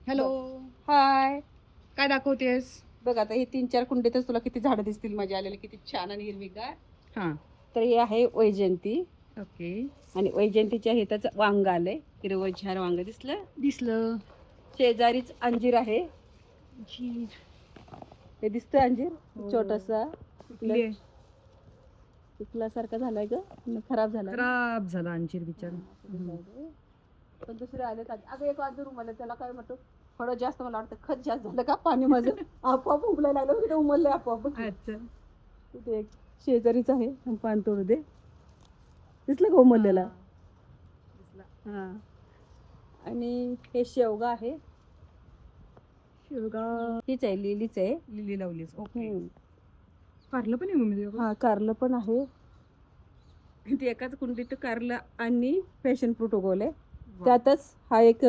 Hello. हाय. काय दाखवतेस? बघ आता हे 3-4 कुंडीतच तुला किती झाडं दिसतील माझ्या आलेले, किती छान आणि हिरवीगार. हा. तर हे आहे वैजयंती ओके. आणि वैजयंतीच्या ह्याचं वांग आलंय, हिरवं छान वांग दिसलं. दिसलं. शेजारीच अंजीर आहे, जी. हे दिसतंय अंजीर हो. छोटासा कुठली आहे? पिकल्यासारखा झालाय ग, खराब झालाय ना. खराब झाला अंजीर बिचारा. पण दुसरे आले अगं एक अंजीर उमललं, त्याला काय म्हणतो फळं जास्त, मला वाटतं खत जास्त झालं का पाणी माझं आपोआप उमलायला लागलं, तिथे उमललंय आपोआप. अच्छा. तिथे एक शेजारीच आहे, पान तोडू दे. दिसलं का उमललेला? दिसला. हा. आणि हे शेवगा आहे, शेवगा हीच आहे, लिलीच आहे. लिली लावलीस. ओके. कारलं पण आहे मम्मी तुझ्याकडे? हा, कारलं पण आहे. ते एकाच कुंडीत कारलं आणि पॅशन फ्रूट उगवले. त्यातच हा एक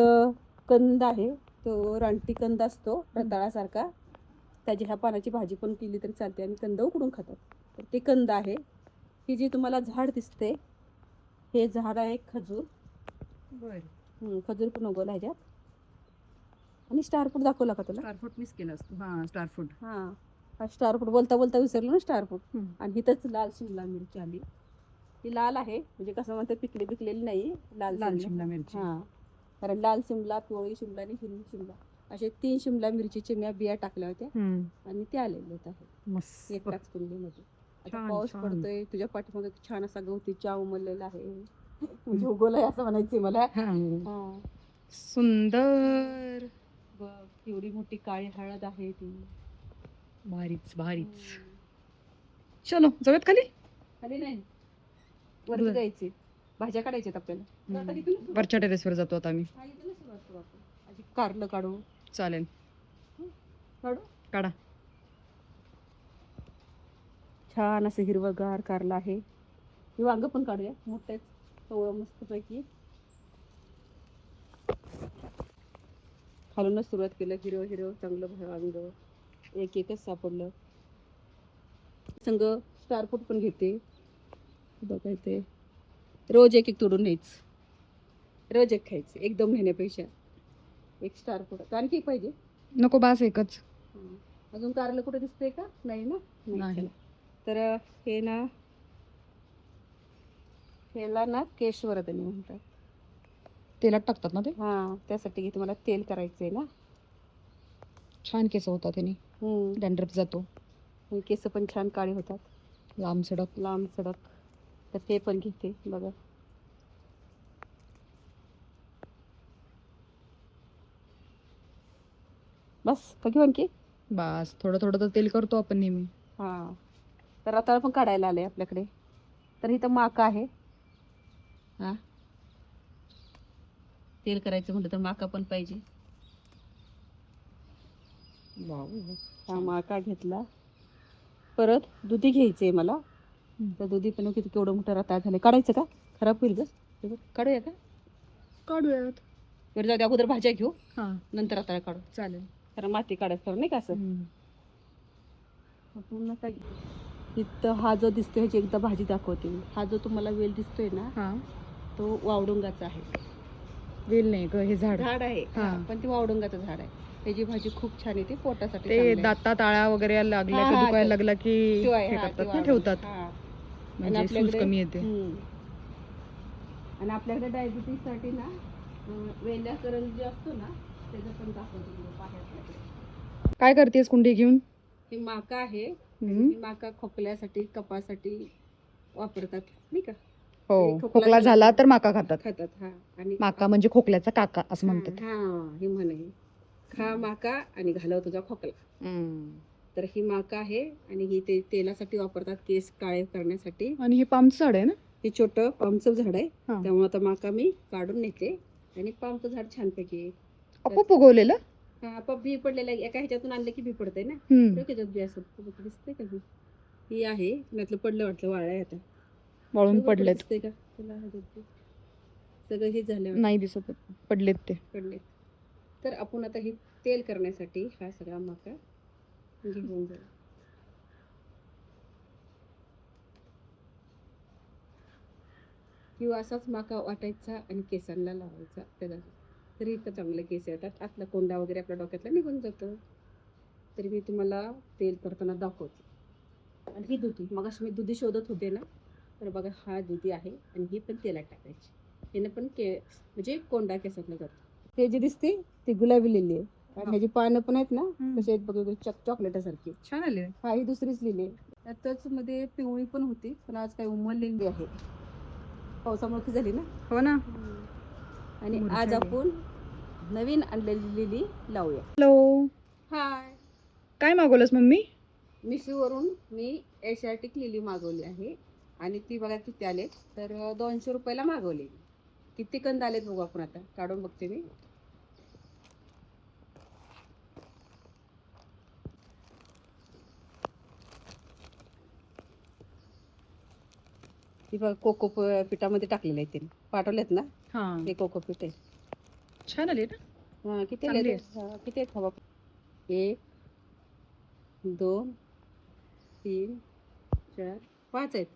कंद आहे, तो रानटी कंद असतो रताळासारखा. त्याची ह्या पानाची भाजी पण केली तरी चालते आणि कंद उकडून खातात. तर ते कंद आहे. ही जी तुम्हाला झाड दिसते, हे झाड आहे खजूर. बरं. खजूर पण उगवला ह्याच्यात. आणि स्टार फ्रूट दाखवला का तुला? स्टार फ्रूट मिस केला असतो. हा, स्टार फ्रूट. हा स्टार फ्रूट बोलता बोलता विसरलो ना, स्टार फ्रूट. आणि हिथंच लाल शिमला मिरची आली. ती लाल आहे, म्हणजे कसं म्हणते पिकलेली नाही, लाल शिमला मिरची. हा, कारण लाल शिमला, पिवळी शिमला आणि हिरवी शिमला असे 3 शिमला मिरचीचे मी बिया टाकल्या होत्या आणि ते आलेले आहेत मस्त. एकाच कुंडीमध्ये. आता छान, पाऊस छान. पडतोय, तुझ्या पाठीमागे छान असा गवती चहा उमललेला आहे, म्हणजे उगवलाय असं म्हणायचंय मला. हा. सुंदर. बघ एवढी मोठी काळी हळद आहे ती. भारीच. चलो जाऊयात खाली. खाली नाही, वरती जायचे, भाज्या काढायच्यात आपल्याला. वरच्या टेरेसवर जातो आता आम्ही. कारलं काढू. चालेल. काढू. काढा. छान असं हिरवंगार कारलं आहे. हे वांग पण काढूया, मोठं कवळं मस्तपैकी. खालूनच सुरुवात केलं, हिरवं चांगलं वांग एकच सापडलं. संग स्टार फ्रूट पण घेते, बघायचे. रोज एक तोडून न्यायचं, रोज एक खायचं, एकदम नेण्यापेक्षा एक स्टार फ्रूट. आणखी पाहिजे? नको, बास एकच. अजून कारलं कुठे दिसतंय का? नाही ना. नाही. तर हे ना, ह्याला ना केशवर्धनी म्हणतात. तेलात टाकतात ना ते? हा, त्यासाठी तुम्हाला तेल करायचंय ना. छान केस होतात त्याने, डॅन्ड्रफ जातो, केस पण छान काळे होतात, लांब सडक. तर ते पण घेते बघा. बस का घेऊ आणखी? बस, थोडं तर तेल करतो आपण नेहमी. हा, तर रताळ पण काढायला आले आपल्याकडे. तर इथं माका आहे. हा, तेल करायचं म्हटलं तर माका पण पाहिजे. हा, माका घेतला. परत दुधी घ्यायचंय मला. तर दुधी पण किती केवढं मोठं रताळ झालं. काढायचं का? खराब होईल ग. काढूया का? काढूयात. बरं जाऊ दे, अगोदर भाज्या घेऊ, नंतर रताळ काढू. चालेल. कारण माती काढायचं नाही का असं. पूर्ण काय इथं हा जो दिसतोय ह्याची एकदा भाजी दाखवते. हा जो तुम्हाला वेल दिसतोय ना, तो वावडुंगाचा आहे. वेल नाही ग, हे झाड आहे. पण ते वावडुंगाचं झाड आहे. त्याची भाजी खूप छान येते, पोटासाठी ते दातात आळा वगैरे लागला की दुखायला लागला की हे करतात ना, ठेवतात. म्हणजे सूज कमी येते. आणि आपल्याकडे डायबिटीस साठी ना, वेल्या करंजी असतो ना, त्याचं पण दाखवतो. काय करतेस कुंडी घेऊन? ही माका आहे. ही माका खोकल्यासाठी, कफासाठी वापरतात नाही का. हो, खोकला झाला तर माका खातात. हा, आणि माका म्हणजे खोकल्याचा काका असं म्हणतात. ही म्हणे, खा माका आणि घालव तुझा खोकला. तर ही माका आहे आणि ही ते तेलासाठी वापरतात, केस काळे करण्यासाठी. आणि हे पामचं झाड आहे ना? हे छोटं पामचं झाड आहे. त्यामुळे आता माका मी काढून नेते आणि पामचं झाड छानपैकी आपोआप उगवलेलं. आपोआप बी पडलेलं आहे. एका ह्याच्यातून आणलं की बी पडतंय ना. त्याच्यात बी असं दिसतंय का? ही आहे, त्यातलं पडलं वाटलं, वाळलंय आता, वाळून पडलेत. दिसतंय का तुला? सगळं हे झालं नाही दिसत, पडलेत ते. तर आपण आता हे तेल करण्यासाठी हा सगळा माका घेऊन जाऊ. किंवा असाच माका वाटायचा आणि केसांना लावायचा त्याला. तरी इतकं चांगले केस येतात, आतला कोंडा वगैरे आपल्या डोक्यातला निघून जातो. तरी मी तुम्हाला तेल करताना दाखवते. आणि ही दुधी, मग मी दुधी शोधत होते ना, तर बघा हा दुधी आहे आणि ही पण तेलात टाकायची. यानं पण म्हणजे कोंडा केसातला जातो. हे जे दिसते ते गुलाबी लिली आहे, आणि ह्याची पानं पण आहेत ना कशी आहेत बघा, चॉकलेटासारखी छान आले. हा ही दुसरीच लिली आहे. त्यातच मध्ये पिवळी पण होती, पण आज काही उमललेली आहे, पावसामुळे झाली ना. हो ना. आणि आज मुरझाली. आपण नवीन आणलेली लिली लावूया. हॅलो, हाय, काय मागवलंस मम्मी? मिशोवरून मी एशियाटिक लिली मागवली आहे, आणि ती बघा किती आले, तर 200 रुपयाला मागवली. किती कंद आलेत बघू आपण, आता काढून बघते मी. ती बघा कोको पिठामध्ये टाकलेले आहेत, त्यांनी पाठवलेत ना. हा, हे कोको पीठ आहे. छान आले ना. हा किती चांगली आले, किती आहेत हवा. 1 2 3 4 5 आहेत.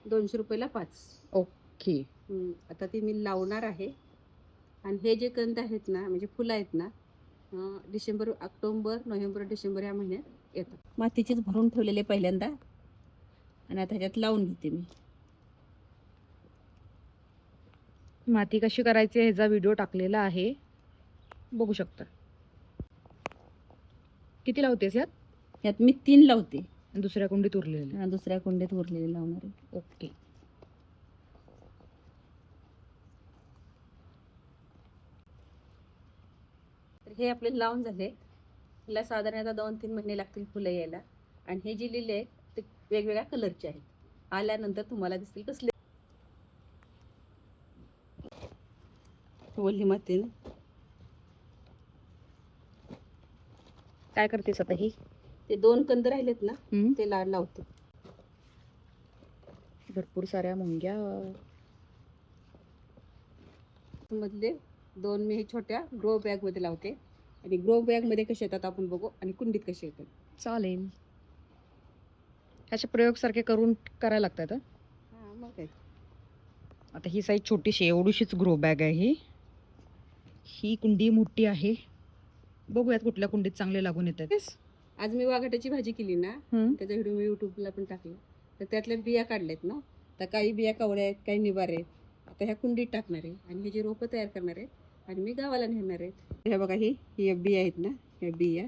200 रुपयाला 5. ओके. आता ती मी लावणार आहे. आणि हे जे कंद आहेत ना, म्हणजे फुलं आहेत ना, डिसेंबर, ऑक्टोबर, नोव्हेंबर, डिसेंबर या महिन्यात येतात. मातीचीच भरून ठेवलेले पहिल्यांदा, आणि आता ह्याच्यात लावून घेते मी. माती कशी करायची ह्याचा व्हिडिओ टाकलेला आहे, बघू शकता. किती लावतेस यात? यात मी 3 लावते. आणि दुसऱ्या कुंडीत उरलेले. दुसऱ्या कुंडीत उरलेले लावणार आहे. ओके. तर हे आपले लावून झाले. हिला साधारणतः 2-3 महिने लागतील फुलं यायला. आणि हे जे लिहिले आहेत ते वेगवेगळ्या कलरचे आहेत. आल्यानंतर तुम्हाला दिसतील कसले. वल्ली मातीने काय करतेस आता ही? ते 2 कंद राहिलेत ना, ते लावते. भरपूर साऱ्या मुंग्या. मधले 2 मी छोट्या ग्रो बॅग मध्ये लावते, आणि ग्रो बॅग मध्ये कसे येतात आपण बघू, आणि कुंडीत कसे येतात. चालेल. असे प्रयोग सारखे करून करायला लागतात. हा मग काय. आता ही साईज छोटीशी, एवढीशीच ग्रो बॅग आहे. ही कुंडी मोठी आहे. बघूयात कुठल्या कुंडीत चांगले लागून येतात. आज मी वाघाट्याची भाजी केली ना, त्याचा व्हिडिओ मी युट्यूबला पण टाकला. तर त्यातल्या बिया काढल्यात ना, तर काही बिया कवड्या आहेत, काही निबार आहेत. आता ह्या कुंडीत टाकणार आहे, आणि हे जे रोपं तयार करणार आहे, आणि मी गावाला नेणार आहे. ह्या बघा, ही बिया आहेत ना, ह्या बिया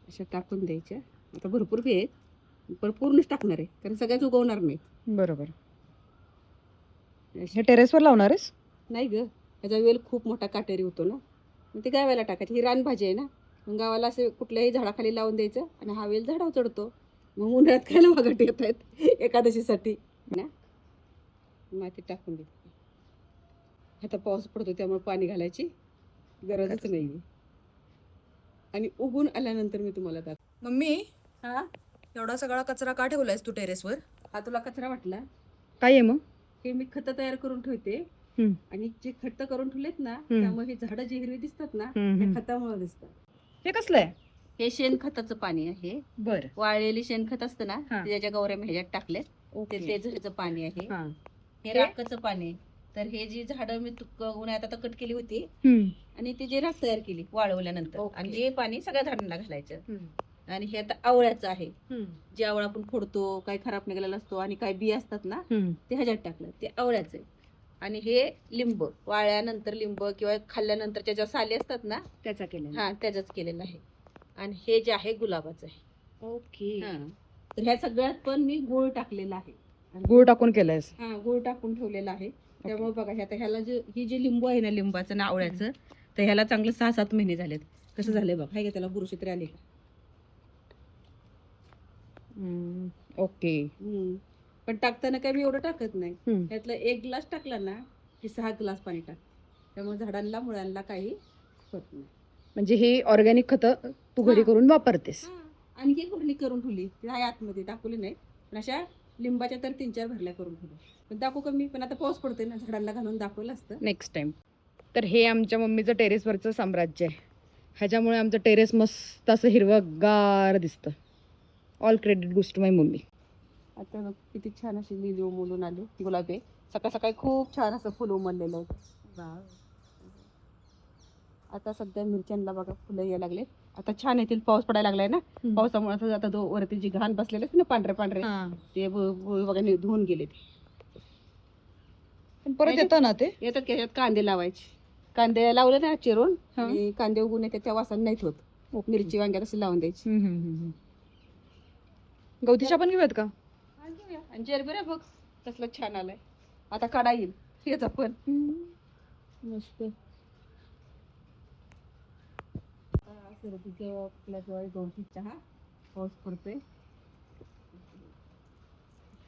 अशा टाकून द्यायच्या. आता भरपूर बिया आहेत, पण पूर्णच टाकणार आहे, कारण सगळ्याच उगवणार नाहीत. बरोबर. हे टेरेसवर लावणार आहेस? नाही ग, ह्याचा वेल खूप मोठा काटेरी होतो ना, मग ते गावाला टाकायची. ही रानभाजी आहे ना, मग गावाला असे कुठल्याही झाडाखाली लावून द्यायचं, आणि हा वेल झाडावर चढतो. मग उन्हाळ्यात खायला वाघाटे येत आहेत एकादशीसाठी ना. माती टाकून देते. आता पाऊस पडतो त्यामुळे पाणी घालायची गरजच नाही. आणि उगून आल्यानंतर मी तुम्हाला दाखव. मम्मी, हा, एवढा सगळा कचरा का ठेवलायस तू टेरेसवर? हा तुला कचरा वाटला? काय आहे मग? हे मी खतं तयार करून ठेवते, आणि जे खतं करून ठेवलेत ना, त्यामुळे हे झाडं जी हिरवी दिसतात ना, त्या खतामुळे दिसतात. हे कसलं आहे? हे शेणखताचं पाणी आहे. बर. वाळलेली शेणखत असतं ना, त्याच्या गवऱ्या ह्याच्यात टाकलेत, ते झडचं पाणी आहे. हे राखाचं पाणी. तर हे जी झाडं मी उन्हाळ्यात आता कट केली होती, आणि ती जी राख तयार केली वाळवल्यानंतर, आणि हे पाणी सगळ्या झाडांना घालायचं. आणि हे आता आवळ्याचं आहे. जे आवळा आपण फोडतो, काही खराब निघालेला असतो, आणि काही बी असतात ना, ते ह्याच्यात टाकलं, ते आवळ्याचं आहे. आणि हे लिंब, वाळल्यानंतर लिंब किंवा खाल्ल्यानंतरच्या ज्या साली असतात ना, त्याचा केलेला. हा, त्याचाच केलेला आहे. आणि हे जे आहे गुलाबाचं आहे. ओके. तर ह्या सगळ्यात पण मी गूळ टाकलेला आहे. गूळ टाकून केलायस? हा, गूळ टाकून ठेवलेला आहे. त्यामुळे बघा, ह्याला ही जे लिंबू आहे ना, लिंबाचं ना आवळ्याचं, तर ह्याला चांगलं 6-7 महिने झालेत. कसं झालंय बघ, हाय का, त्याला बुरशी तरी आली का? ओके. पण टाकताना काय मी एवढं टाकत नाही. त्यातलं 1 ग्लास टाकला ना की 6 ग्लास पाणी टाक. त्यामुळे झाडांना मुळांना काही होत नाही. म्हणजे हे ऑर्गॅनिक खतं तू घरी करून वापरतेस? आणि ही कुरली करून ठेवली, ती आतमध्ये दाखवली नाही, पण अशा लिंबाच्या तर 3-4 भरल्या करून ठेवल्या. पण दाखवू कमी, पण आता पाऊस पडतोय ना, झाडांना घालून दाखवलं असतं नेक्स्ट टाइम. तर हे आमच्या मम्मीचं टेरेसवरचं साम्राज्य आहे. ह्याच्यामुळे आमचं टेरेस मस्त असं हिरवंगार दिसतं. All credit goes to my mummy. आता किती छान अशी लिली उमलून आली, गुलाबी. सकाळ सकाळी खूप छान असं फुल उमललेलं होतं. आता सध्या मिरच्यांना बघा फुलं यायला लागले. आता छान येतील, पाऊस पडायला लागलाय ना. पावसामुळे असं आता वरती जी घाण बसलेले ना पांढरे पांढरे ते बघा धुवून गेले. पण परत येतं ना ते. येतात की याच्यात कांदे लावायचे. कांदे लावले ना चिरून आणि कांदे उगून येते त्या वासाने नाहीत होत. मिरची वांग्यात अशी लावून द्यायची. गवतीच्या पण घेऊयात का? आणि जरबिरा बघ कसलं छान आलंय. आता काढा येईल याचा पण मस्त. गवती चहा पाऊस पडतोय.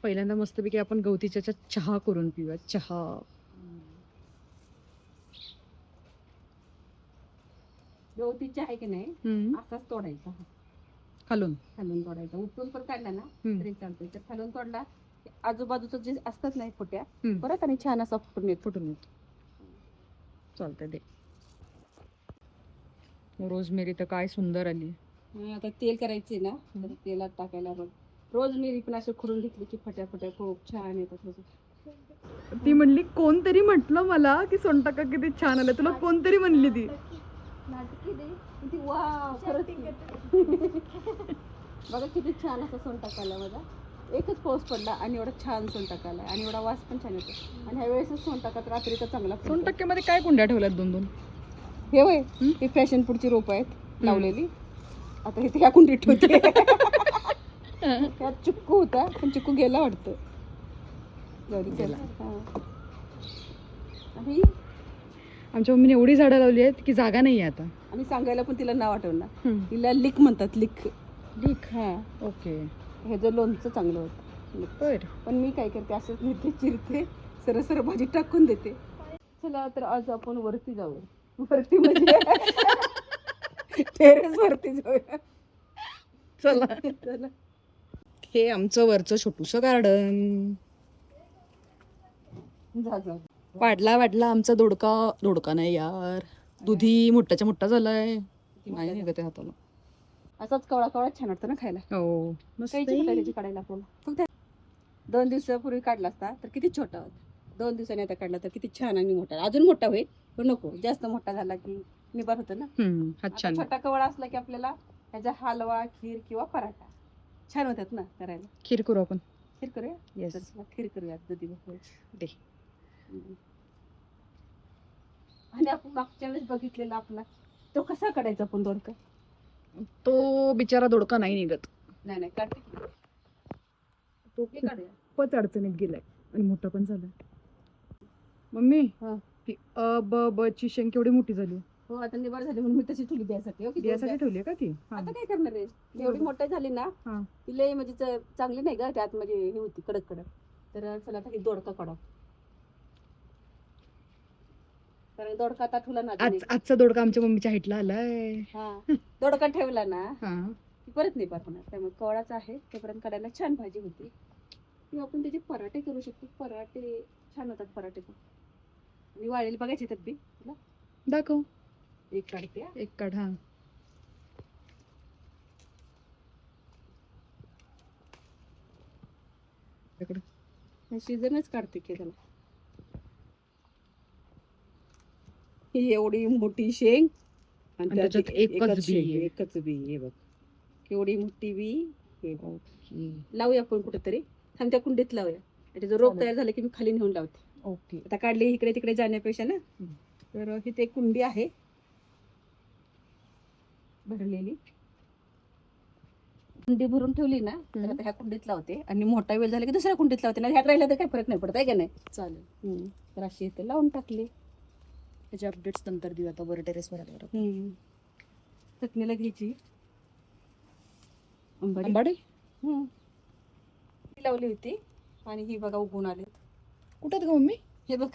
पहिल्यांदा मस्तपैकी आपण गवतीच्या चहा करून पिऊया. चहा गवती चहा आहे की नाही असाच तोडायचा. खालून खालून तोडायचा. उपटून पण काढला ना तरी चालतंय. तर खालून तोडला आजूबाजूचं जे असतात नाही फुट्या परत आणि छान असा फुटून येतो. चालतंय दे. रोजमेरी तर काय सुंदर आली. आता तेल करायचे ना तर तेलात टाकायला बघ. रोजमेरी पण असं खुडून घेतली की फट्या खूप छान येतात. ती म्हणली कोणतरी म्हटलं मला की सोनटाका किती छान आलं. तुला कोणतरी म्हणली ती. वाव खरंच बघा किती छान असा सोनटाका आला माझा. एकच पाऊस पडला आणि एवढा छान सोनटाका आला आणि एवढा वास पण छान येतो. आणि ह्या वेळेसच सोनटाकात रात्रीचा चांगला. सोनटक्क्यामध्ये काय कुंड्या ठेवल्यात 2-2? हे होय ही फॅशन पुढची रोप आहेत लावलेली. आता इथे ह्या कुंडीत ठेवते. त्यात चिक्कू होता पण चिक्कू गेला वाटतं. आणि आमच्या मम्मीने एवढी झाडं लावली आहेत की जागा नाही आहे आता. आणि सांगायला पण तिला नाव आठवणार. तिला लिक म्हणतात. लिक. हा ओके. हे जर लोणचं चांगलं होतं बरं. पण मी काय करते असंच नेते चिरते सरळ भाजी टाकून देते. चला तर आज आपण वरती जाऊ. वरती म्हणजे टेरेस वरती जाऊया. चला. हे आमचं वरचं छोटूसं गार्डन. जा. वाढला आमचा दोडका नाही यार. दुधी मोठाच्या मोठा झालाय. नाही निघत आहे हाताला. असाच कवळा छान वाटतं ना खायला. हो मस्त. त्याची काढायला आपल्याला फक्त 2 दिवसापूर्वी काढला असता तर किती छोटा होता. 2 दिवसांनी आता काढला तर किती छान आणि मोठा. अजून मोठा होईल पण नको जास्त मोठा झाला की निबार होतं ना. छान. छोटा कवळा असला की आपल्याला त्याचा हलवा खीर किंवा पराठा छान होतात ना करायला. खीर करू आपण. खीर करूया. येस खीर करूया दुधी भोपळ्याची. दे. आणि आपण मागच्या वेळेस बघितलेला आपला तो कसा काढायचा आपण दोडका. तो बिचारा दोडका नाही निघत. नाही काढते तो खूपच अडचणीत गेलाय आणि मोठा पण झालाय. मम्मी ती ब ची शेंग केवढी मोठी झाली. हो आता निबार झाली म्हणून मी तशी ठेवली द्यासाठी ठेवली का ती. आता काय करणार आहे एवढी मोठी झाली ना ती लय म्हणजे चांगली नाही का त्यात म्हणजे हे होती कडक. तर चला आता ही दोडका काढा. कारण दोडका आता ठेवला ना आजचा दोडका आमच्या मम्मीच्या हाईटला आलाय. दोडका ठेवला ना की परत निबार होणार. त्यामुळे कवळाचा आहे तोपर्यंत काढायला छान भाजी होती. किंवा आपण त्याचे पराठे करू शकतो. पराठे छान होतात पराठे पण. आणि वाळलेली बघायची येतात बी तुला दाखव. एक काढते. एक काढ. हा सीझनच काढते की त्याला. ही एवढी मोठी शेंग आणि त्याच्यात एकच बी. हे बघ केवढी मोठी बी. हे बघ लावूया आपण कुठेतरी. त्या कुंडीत लावूया. त्याचं रोप तयार झालं की मी खाली नेऊन लावते. ओके. आता काढली इकडे तिकडे जाण्यापेक्षा ना. तर ही ते कुंडी आहे भरलेली. कुंडी भरून ठेवली ना तर आता ह्या कुंडीत लावते आणि मोठा वेळ झाला की दुसऱ्या कुंडीत लावते ना. ह्यात राहिला तर काही फरक नाही पडत आहे का नाही. चालेल. तर अशी इथे लावून टाकली. त्याचे अपडेट्स नंतर देऊ. आता वर टेरेसवर आल्यावर. चटणीला घ्यायची आंबाडी लावली होती आणि ही बघा उगवून आलेत. कुठे ग मम्मी. हे बघ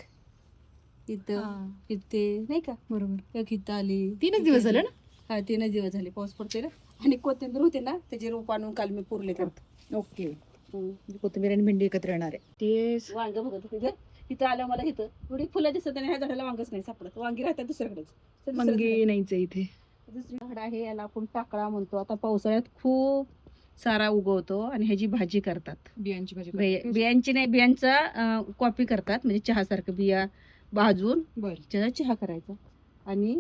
इथं इथे नाही का. बरोबर. इथं आली. 3 दिवस झाले ना. 3 दिवस झाले पाऊस पडतोय ना. आणि कोथिंबीर होते ना त्याचे रोप आणून काल मी पुरले करत. ओके. कोथिंबीर आणि भेंडी एकत्र येणार आहे. ते वांग बघत होते इथं आलं मला. इथं थोडी फुलं दिसत आणि ह्या झाडाला वांगच नाही सापडत. वांगी राहतात दुसऱ्याकडेच. वांगी नाहीच इथे. दुसरी झाड आहे याला आपण टाकळा म्हणतो. आता पावसाळ्यात खूप सारा उगवतो आणि ह्याची भाजी करतात. बियांची भाजी. बियांची नाही बियांचा कॉपी करतात म्हणजे चहा सारखं बिया भाजून त्याचा चहा करायचा. आणि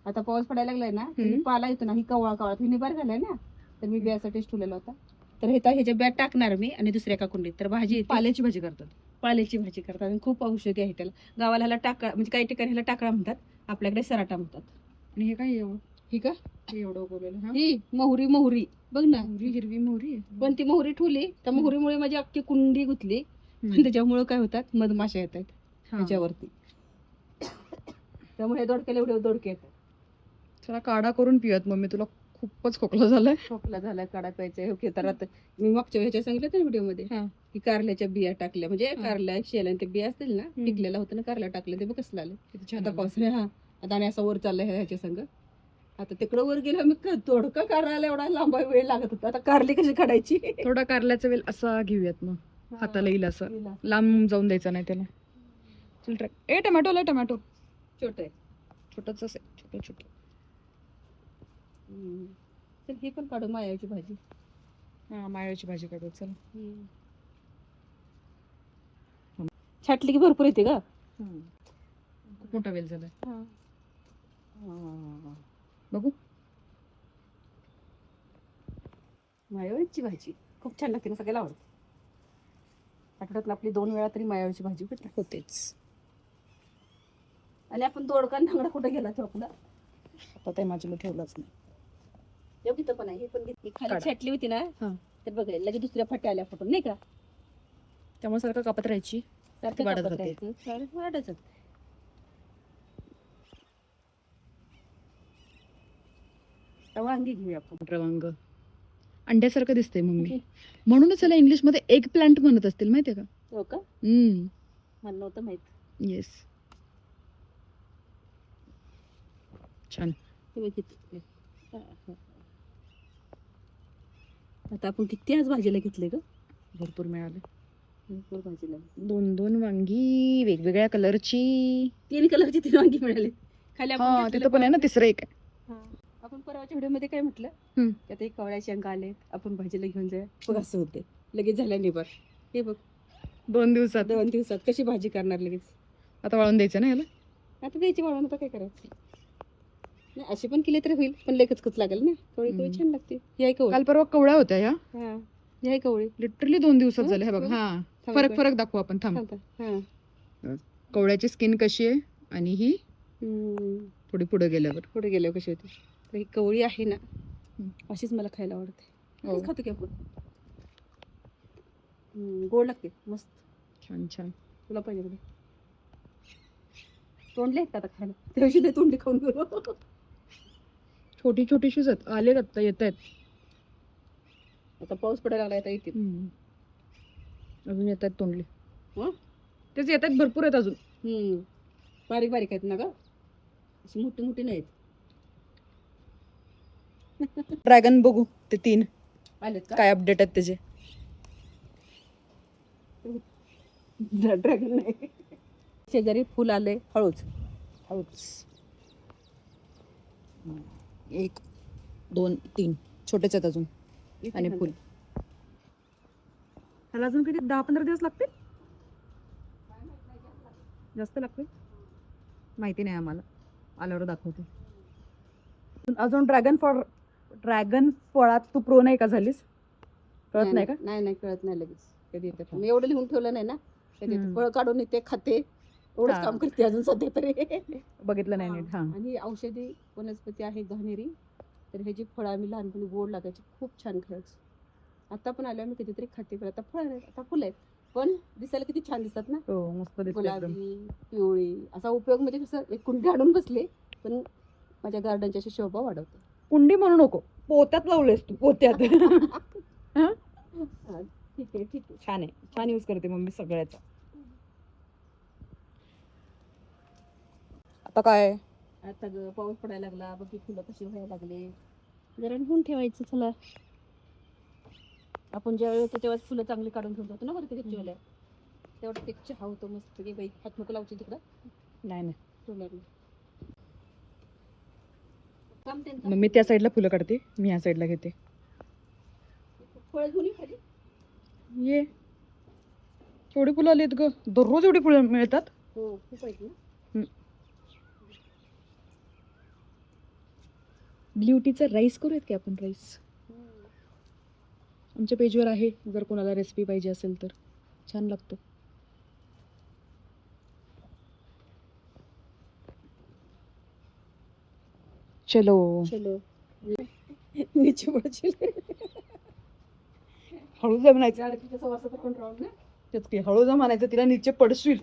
आता पाऊस पडायला लागलाय ना तर मी पाला येतो ना ही कवळा कवळा ही निबार झालाय ना तर मी बियाचा टेस्ट ठेवलेला होता तर हे ह्याच्या बिया टाकणार मी आणि दुसऱ्या एका कुंडीत तर भाजी येते. पाल्याची भाजी करतात. पाल्याची भाजी करतात आणि खूप औषधी आहे त्याला. गावाला ह्याला टाकळा म्हणजे काही ठिकाणी ह्याला टाकळा म्हणतात, आपल्याकडे सराटा म्हणतात. आणि हे काय एवढं ही का हे एवढं उगवलेलं हा ही मोहरी बघ ना. मोहरी, हिरवी मोहरी आहे. पण ती मोहरी ठेवली त्या मोहरीमुळे माझी अख्खी कुंडी गुतली आणि त्याच्यामुळे काय होतात मधमाशा येत आहेत हा. ह्याच्यावरती. त्यामुळे हे दोडक्याला एवढे दोडके येतात. चला काढा करून पिऊयात मम्मी, तुला खूपच खोकला झालाय. खोकला झाला काढा प्यायचा ओके. तर आता मी मागच्या ह्याच्या सांगितलं ना व्हिडिओ मध्ये हा. की कारल्याच्या बिया टाकल्या म्हणजे हा. कारल्या शेला ते बिया असतील ना पिकलेला होतं ना कारला टाकलं ते बघ कसलं आलं. किती छान आता आलं. पावसाने हा आता आणि असं वर चाललंय ह्याच्या संग. आता तिकडं वर गेलं मी तोडकं काढायला एवढा लांबा वेळ लागत होता. आता कारली कशी काढायची थोडा कारल्याचा वेल असा घेऊयात मग, हाताला येईल असं, हिला. लांब जाऊन द्यायचं नाही त्याला. चल ट्रॅक ए टमॅटो टमॅटो छोटं आहे. छोटच आहे, छोटं छोटं. तर हे पण काढू मायाची भाजी. हा मायाची भाजी काढू चल. छाटली की भरपूर येते का. खूप मोठा वेल झालाय. बघू मायावळीची भाजी खूप छान लागते ना, सगळ्याला आवडते. आठवड्यातून आपली 2 वेळा तरी मायावळीची भाजी होते. होतेच. आणि आपण दोडका नांगडा कुठे गेला तो आपला आता ते माझ्याला ठेवलंच नाही. योग्य तर पण आहे. हे पण घेतली खाली काढा. छाटली होती ना हा. तर बघा लगेच दुसऱ्या फाट्या आल्या फुटून नाही का. त्यामुळे सारखं कापत राहायची. सारखं वाढत कापत जाते. राहायचं, सारखं वाढत जाते. आता वांगी घेऊया आपण. वांग अंड्यासारखं दिसतंय मम्मी, म्हणूनच त्याला इंग्लिश मध्ये एग प्लांट म्हणत असतील माहितीये का. हो का मला नव्हतं माहित. येस छान. हे बघ किती. आता आपण किती आज भाजीला घेतले ग. भरपूर मिळाले. भरपूर भाजीला 2 वांगी वेगवेगळ्या कलरची. 3 कलरची 3 वांगी मिळाली. खाली हा आपण तिथं पण आहे ना तिसरं एक आहे. आपण परवाच्या व्हिडिओ मध्ये काय म्हटलं की आता एक कवळ्याचे अंग आले आपण भाजीला घेऊन जाऊया. बघ असं होते लगेच झाल्या निबर. हे बघ 2 दिवसात 2 दिवसात कशी भाजी करणार लगेच. आता वाळून द्यायचं ना याला. आता द्यायची वाळून आता काय करायचं. नाही अशी पण केली तरी होईल पण लेखच कच लागेल ना. कवळी कवळी छान लागते. ही आहे कवळी. काल परवा कवळ्या होत्या या. हा ही आहे कवळी. लिटरली 2 दिवसात झाले. हे बघ हा फरक दाखवू आपण थांब. हा कवळ्याची स्किन कशी आहे आणि ही थोडी पुढे गेल्यावर. पुढे गेल्यावर कशी होती. तर ही कवळी आहे ना अशीच मला खायला आवडते. हो. खातो की आपण. गोड लागते मस्त. छान छान. तुला पाहिजे बघ. तोंडले आहेत का आता खायला. त्या दिवशी नाही तोंडली खाऊन गेलो. छोटी छोटीशीच आहेत. आले आता येत आहेत. आता पाऊस पडायला लागला आता येते. अजून येत आहेत तोंडली. हं? तेच येत आहेत भरपूर आहेत अजून. बारीक बारीक आहेत ना ग. अशी मोठी मोठी नाहीत. ड्रॅगन बघू ते 3 आलेत का काय अपडेट आहेत त्याचे. ड्रॅगन नाही. शेजारी फुल आले हळूच. 1 2 3 छोटेच आहेत अजून आणि फुल. त्याला अजून किती 10-15 दिवस लागतील. जास्त लागतील माहिती नाही आम्हाला. आल्यावर दाखवते. अजून ड्रॅगन फळात तू प्रो नाही का झालीस. कळत नाही का. नाही कळत नाही लगेच कधी येते. मी एवढं लिहून ठेवलं नाही ना कधी येते. फळ काढून येते खाते एवढंच काम करते अजून सध्या तरी. बघितलं नाही नीट. हा आणि औषधी वनस्पती आहे घाणेरी. तर हे जी फळं आम्ही लहानपणी गोड लागायची खूप छान खायची. आता पण आल्या मी कधीतरी खाते. पण आता फळ आहेत आता फुलं आहेत पण दिसायला किती छान दिसतात ना. हो मस्त दिसतं एकदम. गुलाबी पिवळी असा उपयोग म्हणजे कसं एक कुंडी आणून बसले पण माझ्या गार्डनची अशी शोभा वाढवते. कुंडी म्हणू नको, पोत्यात लावलेस तू पोत्यात. ठीक आहे छान आहे. छान यूज करते मम्मी सगळ्याचा. आता काय आता पाऊस पडायला लागला बघ फुलं कशी व्हायला लागले. जरा घेऊन ठेवायचं. चला आपण ज्या वेळेस तेव्हा फुलं चांगली काढून घेऊन जातो ना बरं त्याच्या वेळेला तेवढं ते चहा होतो मस्त. बाई हात नको लावची तिकडं. नाही ठेवणार मम्मी त्या साईडला फुलं काढते, मी ह्या साईडला घेते. फळ घेऊन खाली ये केवढी फुलं आलीत ग. दररोज एवढी फुलं मिळतात. हो खूप आहेत ना. ब्ल्यू टीचा राईस करूयात की आपण राईस. आमच्या पेजवर आहे जर कोणाला रेसिपी पाहिजे असेल तर. छान लागतो. चलो चलो नीचे पडशील. हळू जा म्हणायचं. गाडीच्या सवासाचं कंट्रोल ना. तेच की हळू जा म्हणायचं तिला नीचे पडशील.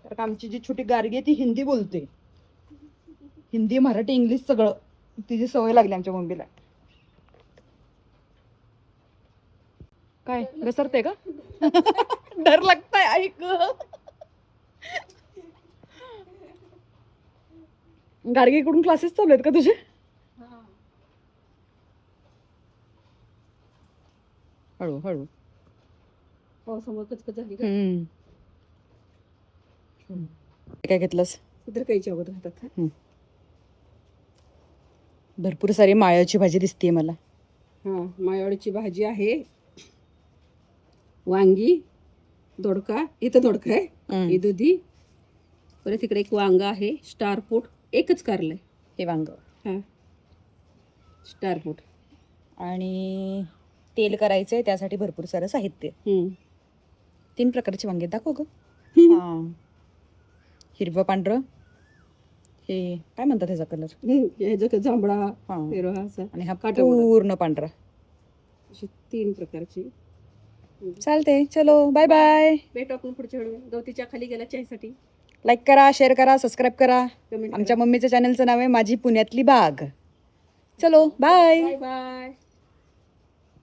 कारण आमची जी छोटी गार्गी आहे ती हिंदी बोलते. हिंदी मराठी इंग्लिश सगळं तिची सवय लागली आमच्या मम्मीला. काय घसरते का? डर लागताय ऐक. गार्गीकडून क्लासेस चालू आहेत का तुझे? हळू हळू. पावसामुळे कचकच झाली का? काय घेतलंस? इतर काहीच्या अगोदर हातात. भरपूर सारी माळ्याची भाजी दिसते मला. हां, मायावडीची भाजी आहे, वांगी, दोडका, इथं दोडका आहे, ही दुधी, परत इकडे एक वांग आहे, स्टार फ्रूट, एकच कारलंय हे वांग हां, स्टार फ्रूट. आणि तेल करायचंय त्यासाठी भरपूर सारं साहित्य. 3 प्रकारचे वांगे दाखव ग. हा, हिरवं पांढरं, हे काय म्हणतात ह्याचा कलर? ह्याचं जांभळा, हा, हिरवा असा, आणि हा काटेवाला. पूर्ण पांढरा. अशी 3 प्रकारची. चालते. चलो बाय बाय. भेटू आपण पुढच्या वेळी. गवतीच्या खाली गेला चहासाठी. लाईक करा, शेअर करा, सबस्क्राईब करा. कमेंट आमच्या मम्मीच्या चॅनलचं नाव आहे माझी पुण्यातली बाग. चलो बाय. Bye bye.